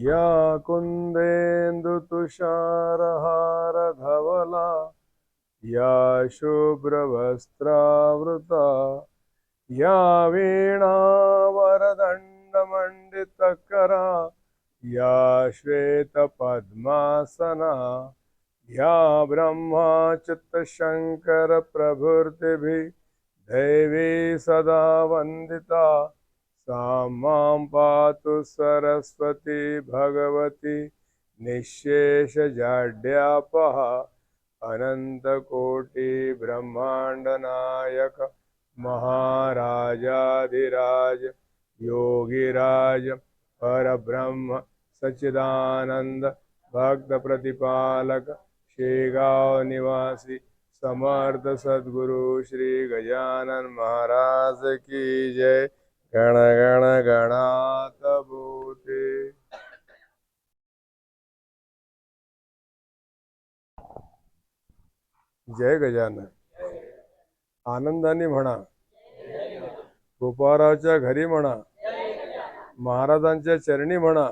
या कुन्देन्दुतुषारहारधवला या शुभ्रवस्त्रावृता या वीणावरदण्डमण्डितकरा या श्वेतपद्मासना या ब्रह्माच्युतशङ्करप्रभृतिभिः दैवी सदा वन्दिता सा मां पातु सरस्वती भगवती निःशेषजाड्यापहा अनन्तकोटि ब्रह्माण्डनायक महाराजाधिराज योगिराज परब्रह्म सच्चिदानंद भक्त प्रतिपालक शेगाव निवासी समर्थ सद्गुरु श्री गजानन महाराज की जय। गण गण गणात भूते। जय गजानन। आनंदाने म्हणा, गोपाळरावच्या घरी म्हणा, महाराजांच्या चरणी म्हणा,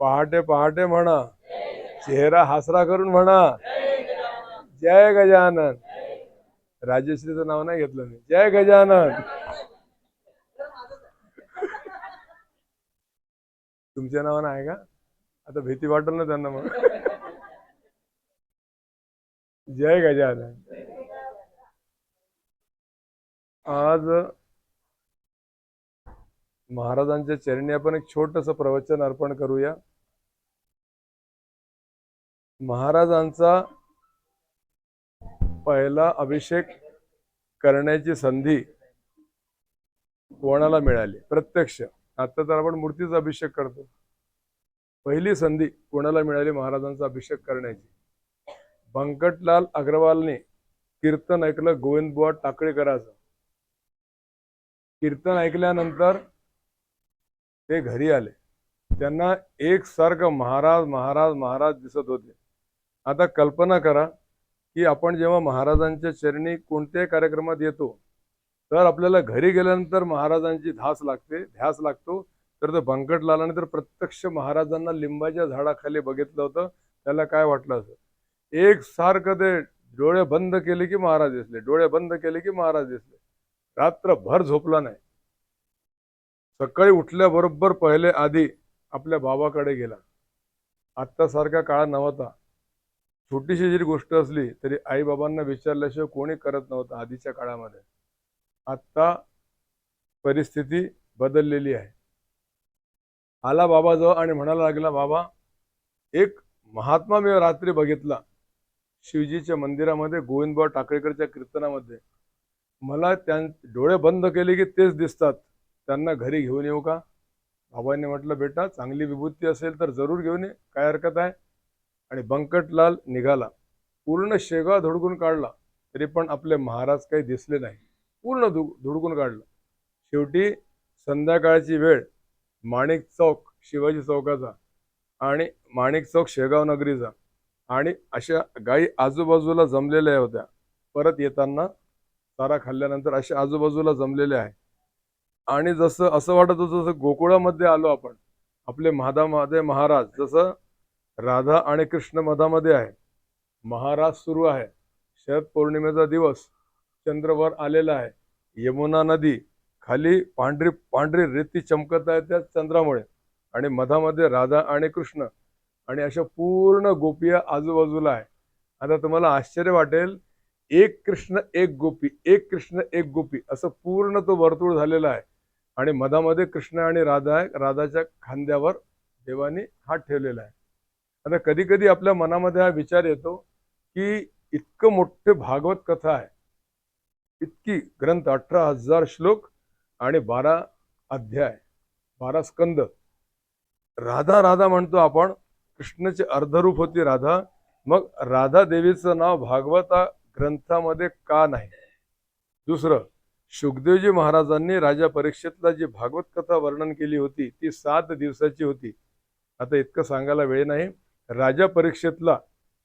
पहाटे पहाटे म्हणा, चेहरा हासरा करून म्हणा, जय गजानन। राजश्रीचं नाव नाही घेतलं मी। जय गजानन। तुमच्या नावानं आहे का? आता भीती वाटेल ना त्यांना मग। जय गजानन। आज महाराजांच्या चरणी आपण एक छोटंसं प्रवचन अर्पण करूया। महाराजांचा पहिला अभिषेक करण्याची संधी कोणाला मिळाली? प्रत्यक्ष। आता तर आपण मूर्तीचा अभिषेक करतो। पहिली संधी कोणाला मिळाली महाराजांचा अभिषेक करण्याची? बंकटलाल अग्रवालने कीर्तन ऐकलं गोविंदबुवा टाकळेकरांचं। कीर्तन ऐकल्यानंतर ते घरी आले। त्यांना एकसारखं महाराज महाराज महाराज दिसत होते। आता कल्पना करा की आपण जेव्हा महाराजांच्या चरणी कोणत्याही कार्यक्रमात येतो तर आपल्याला घरी गेल्यानंतर महाराजांची ध्यास लागतो। तर ते बंकटलालाने तर प्रत्यक्ष महाराजांना लिंबाच्या झाडाखाली बघितलं होतं। त्याला काय वाटलं असं? एकसारखं ते डोळे बंद केले की महाराज दिसले, डोळे बंद केले की महाराज दिसले। रात्रभर झोपला नाही। सकाळी उठल्याबरोबर पहिले आधी आपल्या बाबाकडे गेला। आत्ता सारखा काळ नव्हता। छोटीशी जरी गोष्ट असली तरी आई बाबांना विचारल्याशिवाय कोणी करत नव्हतं आधीच्या काळामध्ये। आता परिस्थिती बदललेली आहे। आला बाबाजवळ आणि म्हणायला लागला, बाबा एक महात्मा मी रात्री बघितला शिवजीच्या मंदिरामध्ये गोविंदबुवा टाकळेकरच्या कीर्तनामध्ये। मला डोळे बंद केले की तेच दिसतात। त्यांना घरी घेऊन येऊ का? बाबांनी म्हटलं, बेटा चांगली विभूती असेल तर जरूर घेऊन ये, काय हरकत आहे। आणि बंकटलाल निघाला। पूर्ण शेगाव धुडकून काढला तरी पण आपले महाराज काही दिसले नाही। पूर्ण धुडकून काढलं। शेवटी संध्याकाळची वेळ, माणिक चौक शिवाजी चौकाचा आणि माणिक चौक शेगाव नगरीचा आणि अशा गायी आजूबाजूला जमलेल्या होत्या। परत येताना चारा खाल्ल्यानंतर अशा आजूबाजूला जमलेल्या आहे। आणि जसं असं वाटत होतं जसं गोकुळामध्ये आलो आपण। आपले महादामध्ये महाराज जसं राधा आणि कृष्ण मधामध्ये आहे, महाराज सुरू आहे। शरद पौर्णिमेचा दिवस, चंद्रवर आलेला आहे। यमुना नदी खाली पांढरी पांढरी रेती चमकत आहे त्या चंद्रामुळे आणि मधामध्ये राधा आणि कृष्ण आणि अशा पूर्ण गोपिया आजूबाजूला आहे। आता तुम्हाला आश्चर्य वाटेल, एक कृष्ण एक गोपी, एक कृष्ण एक गोपी असं पूर्ण तो वर्तुळ झालेला आहे। आणि मधामध्ये कृष्ण आणि राधा आहे। राधाच्या खांद्यावर देवाने हात ठेवलेला आहे। आता कधी कधी आपल्या मनामध्ये हा विचार येतो की इतकं मोठे भागवत कथा आहे, इतकी ग्रंथ, 18,000 श्लोक आणि 12 अध्याय, 12 स्कंद। राधा राधा म्हणतो आपण, कृष्णाचे अर्धरूप होती राधा। मग राधा देवीचं नाव भागवता ग्रंथामध्ये का नाही? दुसरं, शुकदेवजी महाराजांनी राजा परीक्षितला जी भागवत कथा वर्णन केली होती ती 7 दिवसाची होती। आता इतकं सांगायला वेळ नाही। राजा परीक्षितला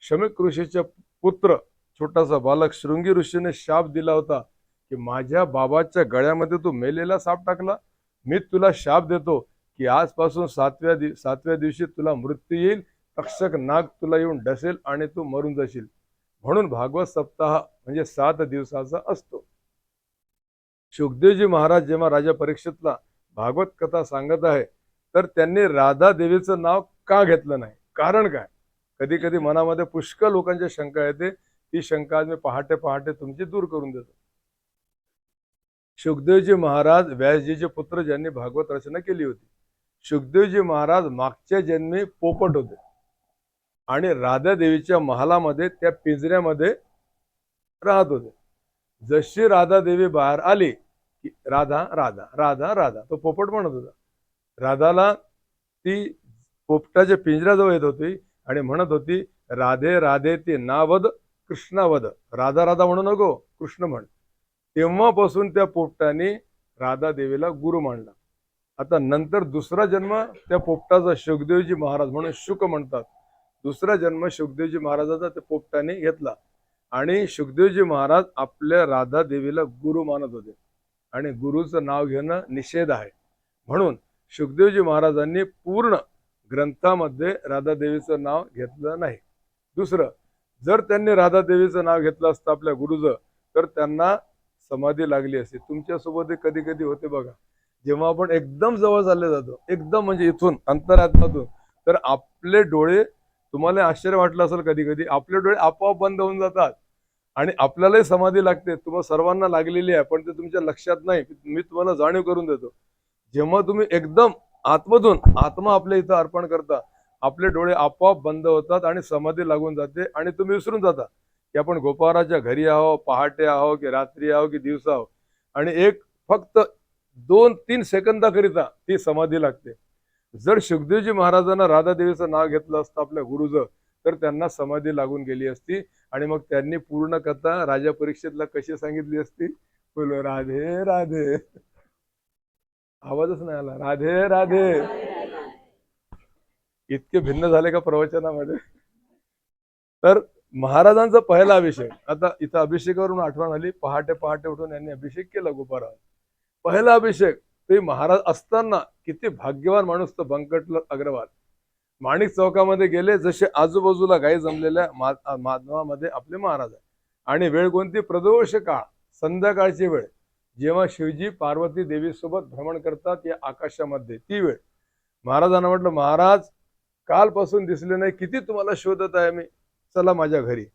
शमीक ऋषीचा पुत्र छोटासा बालक शृंगी ऋषीने शाप दिला होता की माझ्या बाबाच्या गळ्यामध्ये तू मेलेला साप टाकला, मी तुला शाप देतो की आजपासून सातव्या दिवशी तुला मृत्यू येईल, तक्षक नाग तुला येऊन डसेल आणि तू मरून जाशील. म्हणून भागवत सप्ताह म्हणजे 7 दिवसाचा असतो. शुकदेवजी महाराज जेव्हा राजा परीक्षितला भागवत कथा सांगत आहे, तर त्यांनी राधा देवीचं नाव का घेतलं नाही, कारण काय? कधी कधी मनामध्ये पुष्कळ लोकांच्या शंका येते. ती शंका आज मी पहाटे पहाटे तुमची दूर करून देतो. शुकदेवजी महाराज व्यासजीचे पुत्र, ज्यांनी भागवत रचना केली होती. शुकदेवजी महाराज मागच्या जन्मी पोपट होते आणि राधा देवीच्या महालामध्ये त्या पिंजऱ्यामध्ये राहत होते. जशी राधा देवी बाहेर आली की राधा राधा राधा राधा तो पोपट म्हणत होता. राधाला ती पोपटाच्या पिंजऱ्याजवळ येत होती आणि म्हणत होती, राधे राधे ते नावद कृष्णावद, राधा राधा म्हणू नको, कृष्ण म्हण. तेव्हापासून त्या पोपटाने राधा देवीला गुरु मानला. आता नंतर दुसरा जन्म त्या पोपटाचा शुकदेवजी महाराज म्हणून शुक म्हणतात. दुसरा जन्म शुकदेवजी महाराजाचा त्या पोपटाने घेतला आणि शुकदेवजी महाराज आपल्या राधा देवीला गुरु मानत होते आणि गुरुचं नाव घेणं निषेध आहे. म्हणून शुकदेवजी महाराजांनी पूर्ण ग्रंथामध्ये राधा देवीचं नाव घेतलं नाही. दुसरं, जर त्यांनी राधा देवीचं नाव घेतलं असतं आपल्या गुरुचं, तर त्यांना समाधी लागली असती. तुमच्यासोबत कधी कधी होते बघा, जेव्हा आपण एकदम जवळ चालले जातो, एकदम म्हणजे इथून अंतरात्म्यातून, तर आपले डोळे, तुम्हाला आश्चर्य वाटलं असेल कधी कधी, आपले डोळे आपोआप बंद होऊन जातात आणि आपल्यालाही समाधी लागते. तुम्हाला सर्वांना लागलेली आहे, पण ते तुमच्या लक्षात नाही. मी तुम्हाला जाणीव करून देतो. जेव्हा तुम्ही एकदम आतमधून आत्मा आपल्या इथं अर्पण करता, आपले डोळे आपोआप बंद होतात आणि समाधी लागून जाते आणि तुम्ही विसरून जाता की आपण गोपाळाच्या घरी आहो, पहाटे आहो की रात्री आहो की दिवसा आहो. आणि एक फक्त 2-3 सेकंदाकरिता ती समाधी लागते. जर शुकदेवजी महाराजांना राधा देवीचं नाव घेतलं असतं आपल्या गुरुचं, तर त्यांना समाधी लागून गेली असती आणि मग त्यांनी पूर्ण कथा राजा परीक्षितला कशी सांगितली असती, बोलो राधे राधे, आवाजच नाही आला, राधे राधे. इतके भिन्न झाले का प्रवचनामध्ये? तर महाराजांचा पहिला अभिषेक, आता इथं अभिषेकावरून आठवण आली, पहाटे पहाटे उठून यांनी अभिषेक केला गोपाळावर. पहिला अभिषेक ते महाराज असताना किती भाग्यवान माणूस तो बंकटलाल अग्रवाल. माणिक चौकामध्ये गेले, जसे आजूबाजूला गाई जमलेल्या माधवामध्ये आपले महाराज आहे. आणि वेळ कोणती? प्रदोष काळ, संध्याकाळची वेळ, जेव्हा शिवजी पार्वती देवी सोबत भ्रमण करतात या आकाशामध्ये, ती वेळ. महाराजांना म्हटलं, महाराज कालपासून दिसले नाही, किती तुम्हाला शोधत आहे मी, चला माझ्या घरी.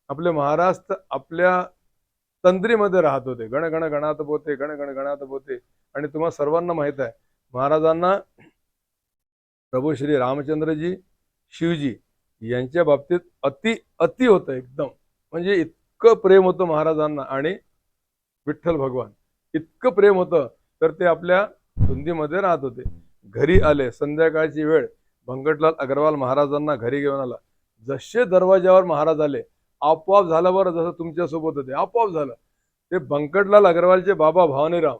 आपले महाराज आपल्या तंद्रीमध्ये राहत होते. गण गण गणात बोते, गण गण गणात बोते. आणि तुम्हाला सर्वांना माहित आहे, महाराजांना प्रभू श्री रामचंद्रजी, शिवजी यांच्या बाबतीत अति अति होतं एकदम, म्हणजे इतकं प्रेम होतं महाराजांना. आणि विठ्ठल भगवान इतकं प्रेम होतं, तर ते आपल्या धुंदीमध्ये राहत होते. घरी आले, संध्याकाळची वेळ, बंकटलाल अग्रवाल महाराजांना घरी घेऊन आला. जसे दरवाजावर महाराज आले, आपोआप झालं बरं, जसं तुमच्या सोबत होते आपोआप झालं. ते बंकटलाल अग्रवालचे बाबा भवानीराव,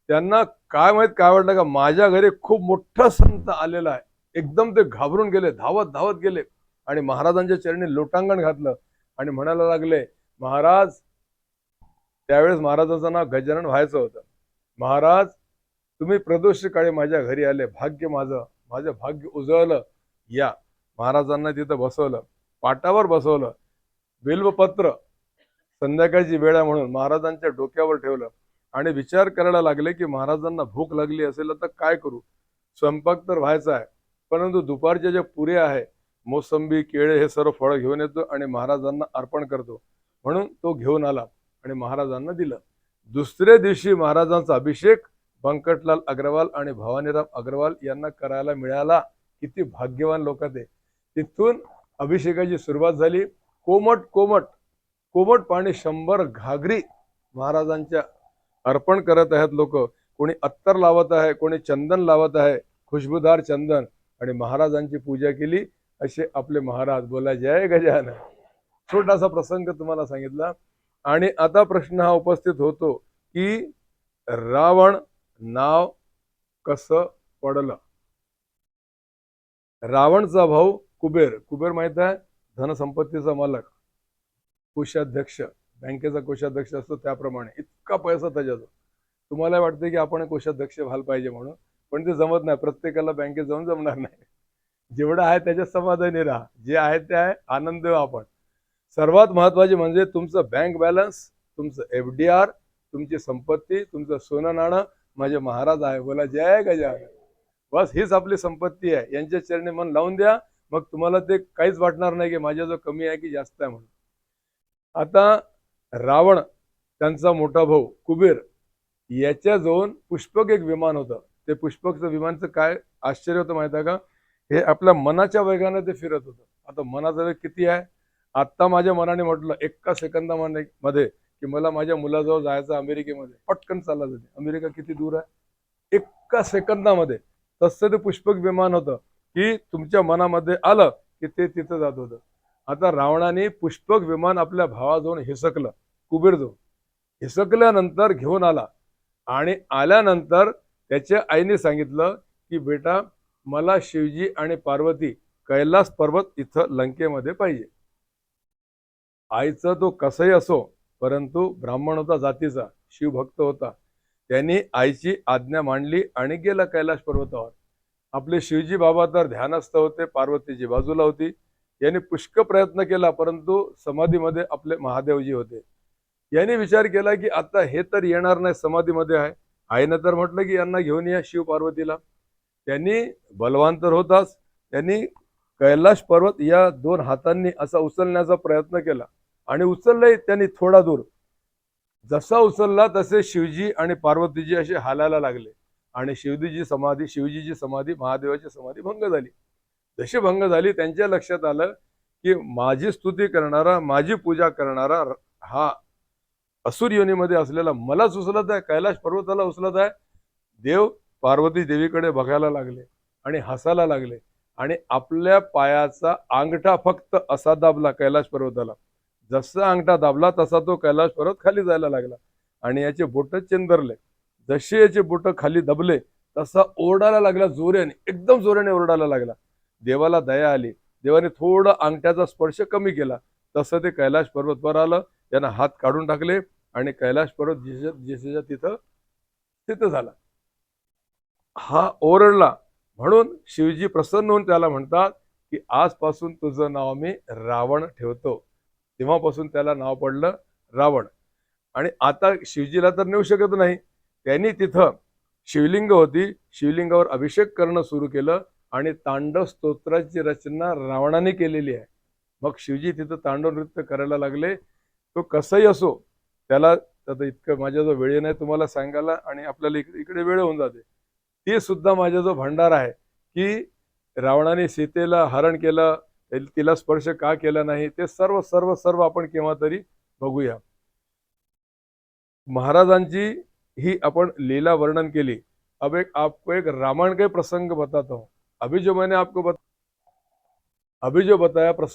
त्यांना काय माहित काय वाटलं का माझ्या घरी खूप मोठा संत आलेला आहे. एकदम ते घाबरून गेले, धावत धावत गेले आणि महाराजांच्या चरणी लोटांगण घातलं आणि म्हणायला लागले, महाराज, त्यावेळेस महाराजांचं नाव गजानन व्हायचं होतं, महाराज तुम्ही प्रदोष काळी माझ्या घरी आले, भाग्य माझं भाग्य उजळलं. या महाराजांना तिथं बसवलं, पाटावर बसवलं, बिल्वपत्र, संध्याकाळची वेळ आहे म्हणून महाराजांच्या डोक्यावर ठेवलं आणि विचार करायला लागले की महाराजांना भूक लागली असेल तर काय करू, स्वयंपाक तर व्हायचा आहे, परंतु दुपारच्या ज्या पुऱ्या आहे, मोसंबी, केळे हे सर्व फळं घेऊन येतो आणि महाराजांना अर्पण करतो. म्हणून तो घेऊन आला आणि महाराजांना दिलं. दुसऱ्या दिवशी महाराजांचा अभिषेक बंकटलाल अग्रवाल आणि भवानीराव अग्रवाल यांना करायला मिळाला. किती भाग्यवान लोक ते. तिथून अभिषेकाची सुरुवात झाली. कोमट कोमट कोमट पाणी 100 घागरी महाराजांच्या अर्पण करत आहेत लोक. कोणी अत्तर लावत आहे, कोणी चंदन लावत आहे, खुशबूदार चंदन, आणि महाराजांची पूजा केली. असे आपले महाराज. बोला जय गजानन. छोटासा प्रसंग तुम्हाला सांगितला. आणि आता प्रश्न हा उपस्थित होतो की रावण नाव कसं पडलं. रावणचा भाऊ कुबेर, कुबेर माहित आहे, धनसंपत्तीचा मालक, कोषाध्यक्ष, बँकेचा कोषाध्यक्ष असतो त्याप्रमाणे इतका पैसा त्याच्याजवळ. तुम्हाला वाटते की आपण कोषाध्यक्ष व्हायला पाहिजे म्हणून, पण ते जमत नाही, प्रत्येकाला बँकेत जाऊन जमणार नाही. जेवढं आहे त्याच्यात समाधानी राहा, जे आहे ते आहे, आनंद देऊ आपण. सर्वात महत्वाचे म्हणजे तुमचं बँक बॅलन्स, तुमचं FDR, तुमची संपत्ती, तुमचं सोनं नाणं माझे महाराज आहे. बोला जय गजानन. बस हीच आपली संपत्ती आहे. यांच्या चरणी मन लावून द्या, मग तुम्हाला ते काहीच वाटणार नाही की माझ्याजवळ कमी आहे की जास्त आहे म्हणून. आता रावण, त्यांचा मोठा भाऊ कुबेर, याच्याजवळ पुष्पक एक विमान होतं. ते पुष्पकचं विमानचं काय आश्चर्य होतं माहिती आहे का? हे आपल्या मनाच्या वेगाने ते फिरत होतं. आता मनाचा वेग किती आहे? आत्ता माझ्या मनाने म्हटलं एका सेकंदामध्ये की मला माझ्या मुलाजवळ जायचं अमेरिकेमध्ये, पटकन चालला जाते. अमेरिका किती दूर आहे? एका सेकंदामध्ये. तसं ते पुष्पक विमान होतं की तुमच्या मनामध्ये आलं की ते तिथं जात होतं. आता रावणाने पुष्पक विमान आपल्या भावाजवळ हिसकलं, कुबेरजवळ. हिसकल्यानंतर घेऊन आला आणि आल्यानंतर त्याच्या आईने सांगितलं की बेटा, मला शिवजी आणि पार्वती कैलास पर्वत इथं लंकेमध्ये पाहिजे. आईचं तो कसंही असो, परंतु ब्राह्मण होता जातीचा, शिवभक्त होता. त्यांनी आईची आज्ञा मांडली आणि गेला कैलास पर्वतावर. आपले शिवजी बाबा तर ध्यानस्थ होते, पार्वतीची बाजूला होती. यांनी पुष्कळ प्रयत्न केला, परंतु समाधीमध्ये आपले महादेवजी होते. यांनी विचार केला की आता हे तर येणार नाही, समाधीमध्ये आहे. आईनं तर म्हटलं की यांना घेऊन या शिव पार्वतीला. त्यांनी बलवान तर होताच, त्यांनी कैलाश पर्वत या 2 हातांनी असा उचलण्याचा प्रयत्न केला आणि उचललंय त्यांनी थोडा दूर. जसा उचलला तसे शिवजी आणि पार्वतीजी असे हालायला लागले आणि शिवजीची समाधी, महादेवाची समाधी भंग झाली. जशी भंग झाली त्यांच्या लक्षात आलं की माझी स्तुती करणारा, माझी पूजा करणारा हा असुर योनीमध्ये असलेला मलाच उचलत आहे, कैलाश पर्वताला उचलत आहे. देव पार्वती देवीकडे बघायला लागले आणि हसायला लागले आणि आपल्या पायाचा अंगठा फक्त असा दाबला कैलाश पर्वताला. जसा अंगठा दाबला तसा तो कैलाश पर्वत खाली जायला लागला आणि याचे बोट चेंदरले. जसे याचे बोट खाली दबले तसा ओरडायला लागला जोराने, एकदम जोराने ओरडायला लागला. देवाला दया आली. देवाने थोडं अंगठ्याचा स्पर्श कमी केला. तसं ते कैलाश पर्वतवर आलं. त्यानं हात काढून टाकले आणि कैलाश पर्वत जिसेच्या तिथं तिथं झाला. हा ओरडला म्हणून शिवजी प्रसन्न होऊन त्याला म्हणतात की आजपासून तुझं नाव मी रावण ठेवतो. तेव्हापासून त्याला नाव पडलं रावण. आणि आता शिवजीला तर नेऊ शकत नाही. त्यांनी तिथं शिवलिंग होती, शिवलिंगावर अभिषेक करणं सुरू केलं आणि तांडव स्तोत्राची रचना रावणाने केलेली आहे. मग शिवजी तिथं तांडव नृत्य करायला लागले. तो कसंही असो, त्याला आता इतकं माझ्याजवळ वेळ नाही तुम्हाला सांगायला आणि आपल्याला इकडे वेळ होऊन जाते. ते सुद्धा माझ्याजवळ भंडार आहे की रावणाने सीतेला हरण केलं, तिला स्पर्श का केला नाही, ते सर्व सर्व सर्व आपण केव्हा तरी बघूया. महाराजांची ही अपन लीला वर्णन केली. अब आपको एक रामायण का प्रसंग बताता हूँ. अभी जो बताया प्रसंग